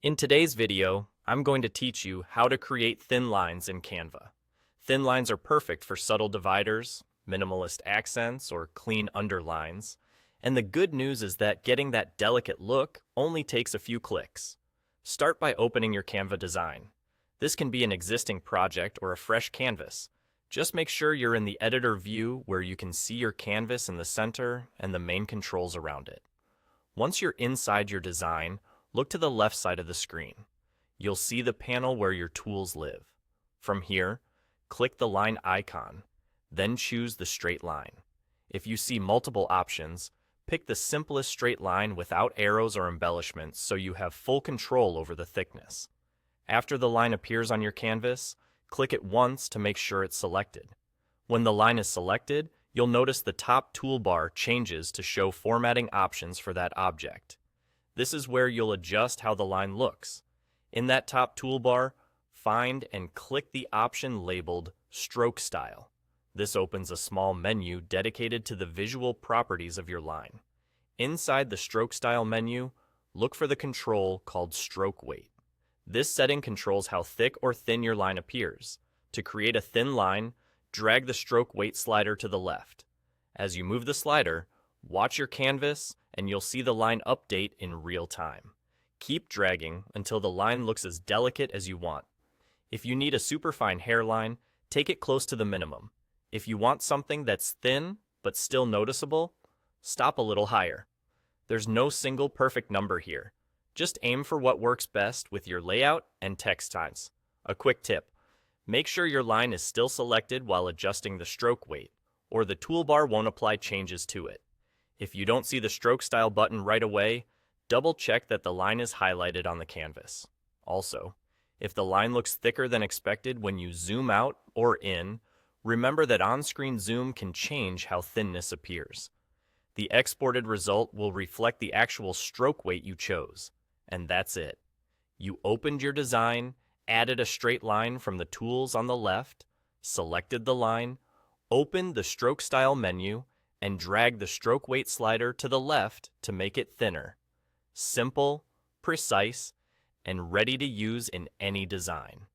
In today's video, I'm going to teach you how to create thin lines in Canva. Thin lines are perfect for subtle dividers, minimalist accents, or clean underlines. And the good news is that getting that delicate look only takes a few clicks. Start by opening your Canva design. This can be an existing project or a fresh canvas. Just make sure you're in the editor view where you can see your canvas in the center and the main controls around it. Once you're inside your design, look to the left side of the screen. You'll see the panel where your tools live. From here, click the line icon, then choose the straight line. If you see multiple options, pick the simplest straight line without arrows or embellishments so you have full control over the thickness. After the line appears on your canvas, click it once to make sure it's selected. When the line is selected, you'll notice the top toolbar changes to show formatting options for that object. This is where you'll adjust how the line looks. In that top toolbar, find and click the option labeled Stroke Style. This opens a small menu dedicated to the visual properties of your line. Inside the Stroke Style menu, look for the control called Stroke Weight. This setting controls how thick or thin your line appears. To create a thin line, drag the stroke weight slider to the left. As you move the slider, watch your canvas and you'll see the line update in real time. Keep dragging until the line looks as delicate as you want. If you need a superfine hairline, take it close to the minimum. If you want something that's thin but still noticeable, stop a little higher. There's no single perfect number here. Just aim for what works best with your layout and text size. A quick tip: make sure your line is still selected while adjusting the stroke weight, or the toolbar won't apply changes to it. If you don't see the stroke style button right away, double check that the line is highlighted on the canvas. Also, if the line looks thicker than expected when you zoom out or in, remember that on-screen zoom can change how thinness appears. The exported result will reflect the actual stroke weight you chose. And that's it. You opened your design, added a straight line from the tools on the left, selected the line, opened the stroke style menu, and dragged the stroke weight slider to the left to make it thinner. Simple, precise, and ready to use in any design.